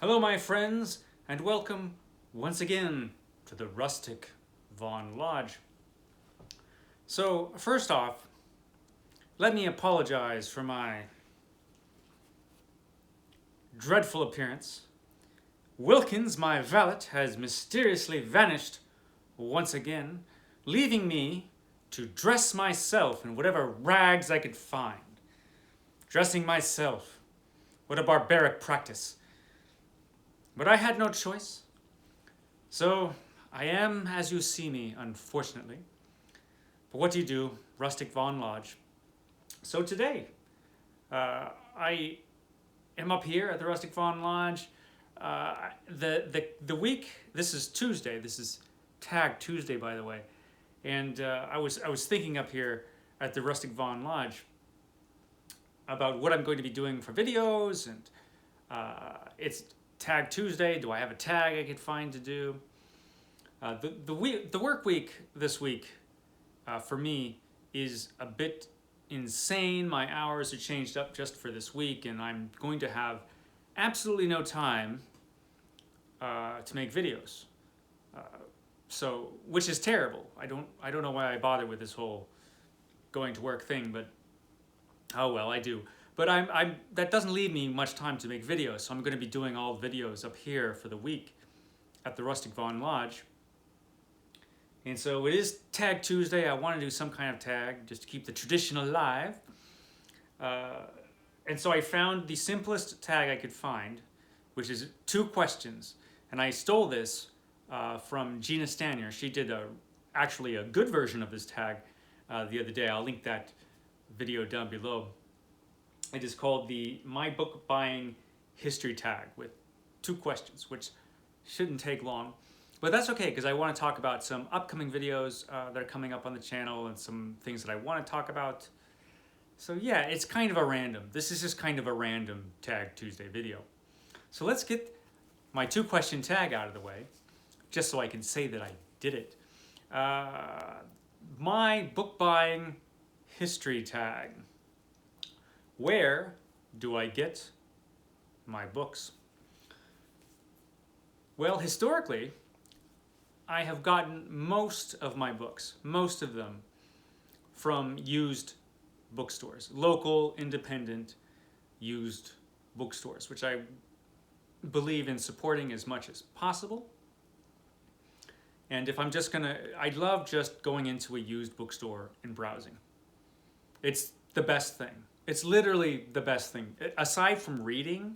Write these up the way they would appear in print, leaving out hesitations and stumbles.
Hello, my friends, and welcome once again to the Rustic Vaughan Lodge. So, first off, let me apologize for my dreadful appearance. Wilkins, my valet, has mysteriously vanished once again, leaving me to dress myself in whatever rags I could find. Dressing myself. What a barbaric practice. But I had no choice. So I am as you see me, unfortunately. But what do you do? Rustic Vaughan Lodge. So today, I am up here at the Rustic Vaughan Lodge. The week, this is Tuesday. This is Tag Tuesday, by the way. And I was thinking up here at the Rustic Vaughan Lodge about what I'm going to be doing for videos, and it's Tag Tuesday. Do I have a tag I could find to do? The work week this week for me is a bit insane. My hours are changed up just for this week, and I'm going to have absolutely no time to make videos. So, which is terrible. I don't know why I bother with this whole going to work thing, but oh well, I do. But that doesn't leave me much time to make videos, so I'm going to be doing all the videos up here for the week at the Rustic Vaughan Lodge. And so it is Tag Tuesday. I want to do some kind of tag just to keep the tradition alive. And so I found the simplest tag I could find, which is 2 questions. And I stole this from Gina Stanyer. She did actually a good version of this tag the other day. I'll link that video down below. It is called the My Book Buying History Tag with 2 questions, which shouldn't take long. But that's okay, because I want to talk about some upcoming videos that are coming up on the channel and some things that I want to talk about. So yeah, it's kind of a random. This is just kind of a random Tag Tuesday video. So let's get my 2-question tag out of the way, just so I can say that I did it. My book buying history tag. Where do I get my books? Well, historically, I have gotten most of my books, most of them, from used bookstores, local, independent, used bookstores, which I believe in supporting as much as possible. And if I'm just gonna, I love just going into a used bookstore and browsing. It's the best thing. It's literally the best thing. Aside from reading,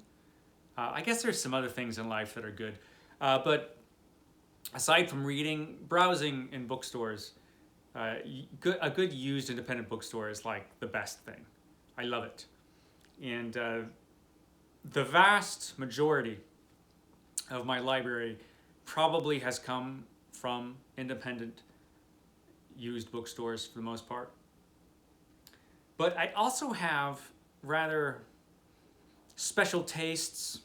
I guess there's some other things in life that are good, but aside from reading, browsing in bookstores, a good used independent bookstore is like the best thing. I love it. And the vast majority of my library probably has come from independent used bookstores for the most part. But I also have rather special tastes.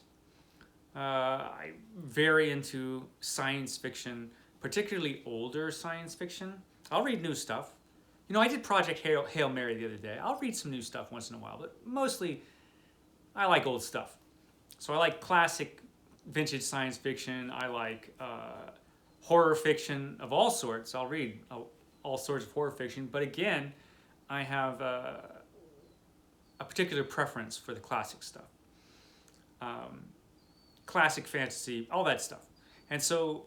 I vary into science fiction, particularly older science fiction. I'll read new stuff. You know, I did Project Hail Mary the other day. I'll read some new stuff once in a while, but mostly I like old stuff. So I like classic vintage science fiction. I like horror fiction of all sorts. I'll read all sorts of horror fiction, but again, I have a particular preference for the classic stuff. Classic fantasy, all that stuff. And so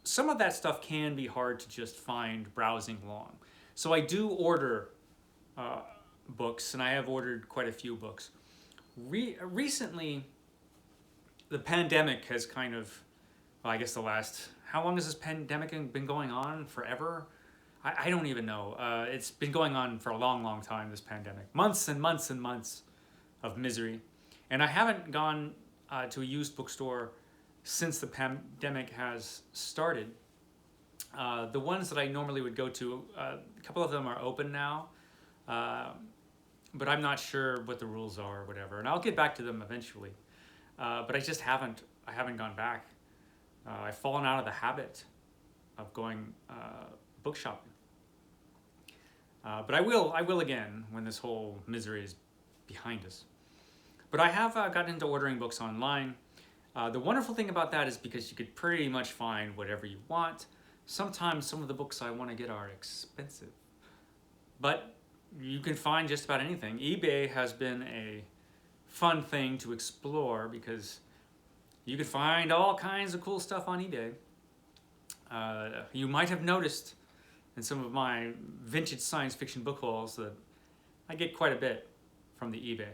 some of that stuff can be hard to just find browsing along. So I do order books, and I have ordered quite a few books. Recently, the pandemic has kind of, well, I guess how long has this pandemic been going on? Forever? I don't even know. It's been going on for a long, long time, this pandemic. Months and months and months of misery. And I haven't gone to a used bookstore since the pandemic has started. The ones that I normally would go to, a couple of them are open now, but I'm not sure what the rules are or whatever. And I'll get back to them eventually. But I haven't gone back. I've fallen out of the habit of going book shopping. But I will again when this whole misery is behind us. But I have gotten into ordering books online. The wonderful thing about that is because you could pretty much find whatever you want. Sometimes some of the books I want to get are expensive, but you can find just about anything. eBay has been a fun thing to explore because you can find all kinds of cool stuff on eBay. You might have noticed in some of my vintage science fiction book hauls that I get quite a bit from the eBay.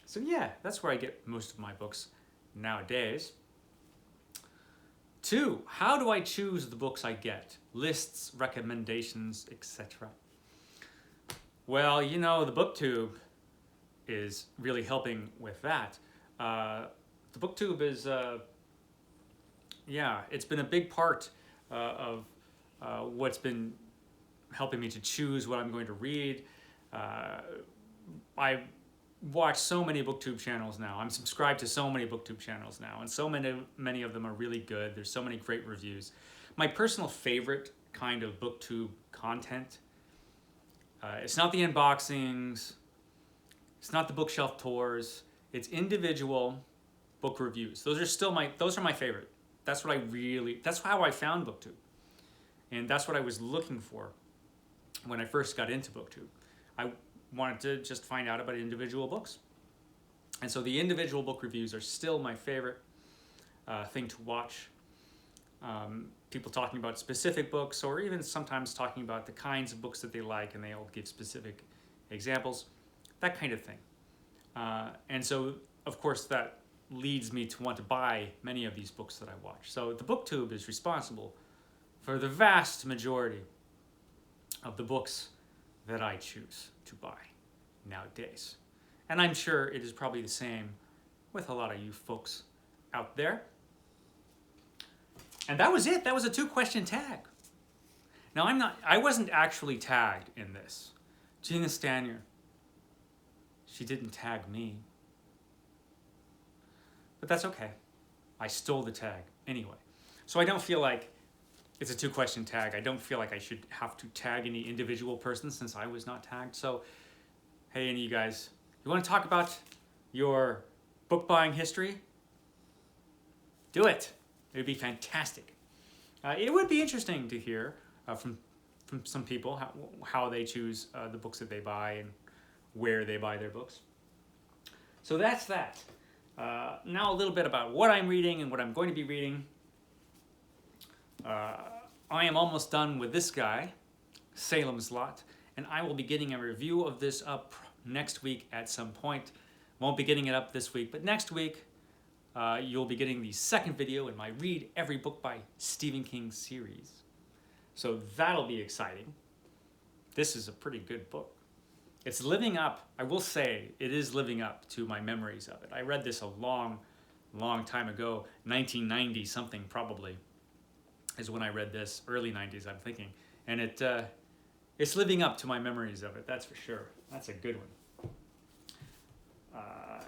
So yeah, that's where I get most of my books nowadays. 2, how do I choose the books I get? Lists, recommendations, etc. Well, you know, the BookTube is really helping with that. The BookTube is, yeah, it's been a big part of what's been helping me to choose what I'm going to read. I watch so many BookTube channels now. I'm subscribed to so many BookTube channels now, and so many of them are really good. There's so many great reviews. My personal favorite kind of BookTube content, it's not the unboxings, it's not the bookshelf tours, it's individual book reviews. Those are my favorite. That's how I found BookTube. And that's what I was looking for when I first got into BookTube. I wanted to just find out about individual books. And so the individual book reviews are still my favorite thing to watch. People talking about specific books, or even sometimes talking about the kinds of books that they like, and they all give specific examples, that kind of thing. And so, of course, that leads me to want to buy many of these books that I watch. So the BookTube is responsible for the vast majority of the books that I choose to buy nowadays. And I'm sure it is probably the same with a lot of you folks out there. And that was it. That was a 2-question tag. Now I wasn't actually tagged in this. Gina Stanyer, she didn't tag me. But that's okay. I stole the tag anyway. So I don't feel like it's a 2-question tag. I don't feel like I should have to tag any individual person since I was not tagged. So, hey, any of you guys, you want to talk about your book buying history? Do it. It would be fantastic. It would be interesting to hear from some people how they choose the books that they buy and where they buy their books. So that's that. Now a little bit about what I'm reading and what I'm going to be reading. I am almost done with this guy, Salem's Lot, and I will be getting a review of this up next week at some point. Won't be getting it up this week, but next week you'll be getting the second video in my Read Every Book by Stephen King series. So that'll be exciting. This is a pretty good book. It's living up, I will say, it is living up to my memories of it. I read this a long time ago, 1990 something probably, is when I read this, early 90s I'm thinking. And it's living up to my memories of it, that's for sure. That's a good one.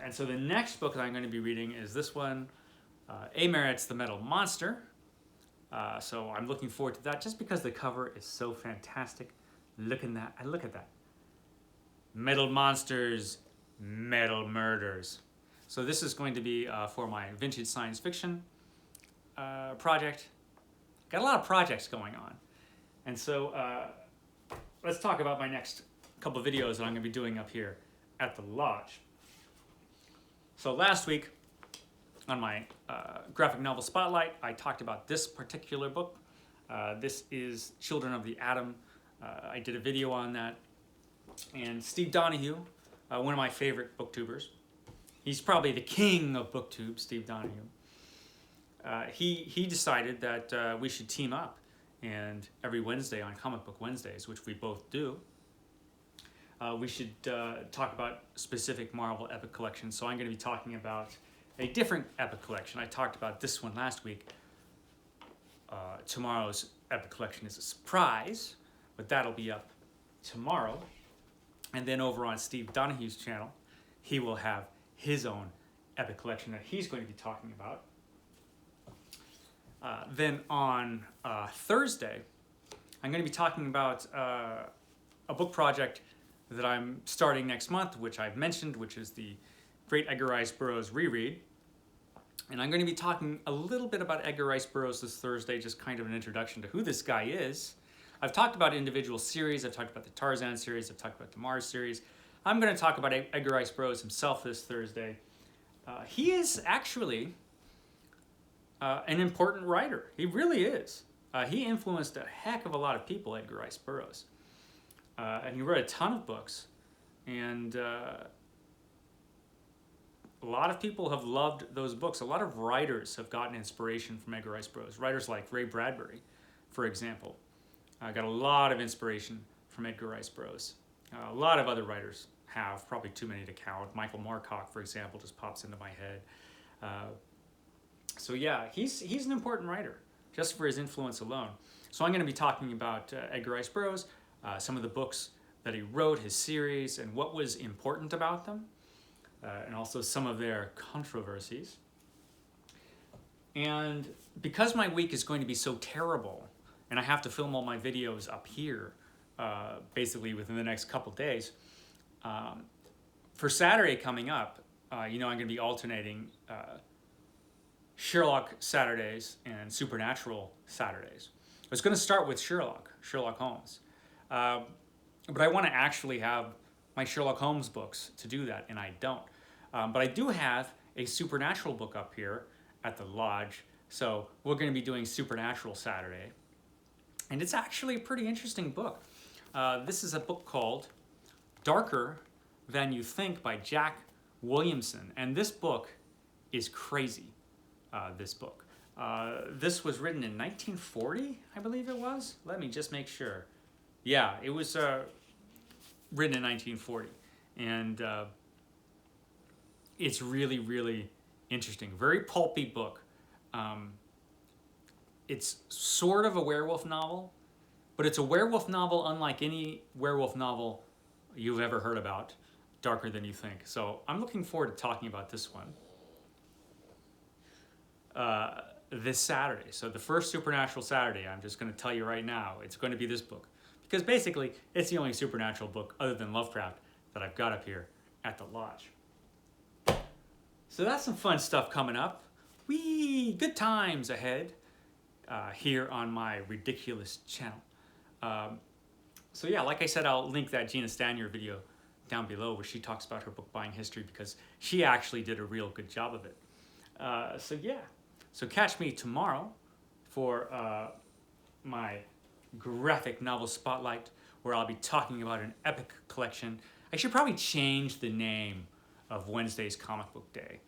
And so the next book that I'm going to be reading is this one, A. Merritt's The Metal Monster. So I'm looking forward to that just because the cover is so fantastic. Look at that. Metal Monsters, Metal Murders. So this is going to be for my vintage science fiction project. Got a lot of projects going on. And so let's talk about my next couple of videos that I'm going to be doing up here at the lodge. So last week on my graphic novel spotlight, I talked about this particular book. This is Children of the Atom. I did a video on that. And Steve Donahue, one of my favorite booktubers, he's probably the king of booktube, Steve Donahue. He decided that we should team up, and every Wednesday on Comic Book Wednesdays, which we both do, we should talk about specific Marvel epic collections. So I'm going to be talking about a different epic collection. I talked about this one last week. Tomorrow's epic collection is a surprise, but that'll be up tomorrow. And then over on Steve Donahue's channel, he will have his own epic collection that he's going to be talking about. Then on Thursday, I'm going to be talking about a book project that I'm starting next month, which I've mentioned, which is the Great Edgar Rice Burroughs reread. And I'm going to be talking a little bit about Edgar Rice Burroughs this Thursday, just kind of an introduction to who this guy is. I've talked about individual series. I've talked about the Tarzan series. I've talked about the Mars series. I'm going to talk about Edgar Rice Burroughs himself this Thursday. He is actually an important writer. He really is. He influenced a heck of a lot of people, Edgar Rice Burroughs. And he wrote a ton of books. And a lot of people have loved those books. A lot of writers have gotten inspiration from Edgar Rice Burroughs. Writers like Ray Bradbury, for example, got a lot of inspiration from Edgar Rice Burroughs. A lot of other writers have, probably too many to count. Michael Moorcock, for example, just pops into my head. So yeah, he's an important writer, just for his influence alone. So I'm going to be talking about Edgar Rice Burroughs, some of the books that he wrote, his series, and what was important about them. And also some of their controversies. And because my week is going to be so terrible, and I have to film all my videos up here, basically within the next couple days, for Saturday coming up, I'm going to be alternating Sherlock Saturdays and Supernatural Saturdays. I was going to start with Sherlock Holmes. But I want to actually have my Sherlock Holmes books to do that, and I don't. But I do have a Supernatural book up here at the lodge, so we're going to be doing Supernatural Saturday. And it's actually a pretty interesting book. This is a book called Darker Than You Think by Jack Williamson. And this book is crazy, this book. This was written in 1940, I believe it was. Let me just make sure. Yeah, it was written in 1940. And it's really, really interesting. Very pulpy book. It's sort of a werewolf novel, but it's a werewolf novel unlike any werewolf novel you've ever heard about, Darker Than You Think. So I'm looking forward to talking about this one this Saturday. So the first Supernatural Saturday, I'm just going to tell you right now, it's going to be this book. Because basically, it's the only supernatural book other than Lovecraft that I've got up here at the lodge. So that's some fun stuff coming up. Whee! Good times ahead here on my ridiculous channel. So yeah, like I said, I'll link that Gina Stanyer video down below where she talks about her book buying history because she actually did a real good job of it. So yeah, so catch me tomorrow for my graphic novel spotlight where I'll be talking about an epic collection. I should probably change the name of Wednesday's comic book day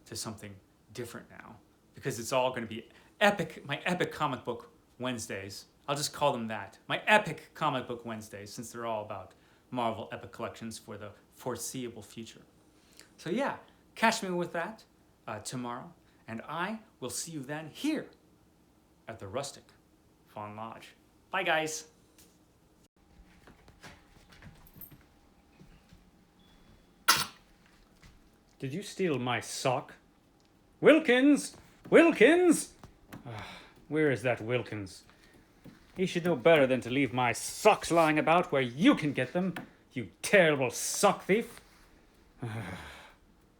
to something different now because it's all going to be epic, my epic comic book Wednesdays. I'll just call them that. My epic comic book Wednesdays, since they're all about Marvel epic collections for the foreseeable future. So yeah, catch me with that tomorrow, and I will see you then here at the Rustic Fawn Lodge. Bye guys. Did you steal my sock? Wilkins! Wilkins! Where is that Wilkins? He should know better than to leave my socks lying about where you can get them, you terrible sock thief.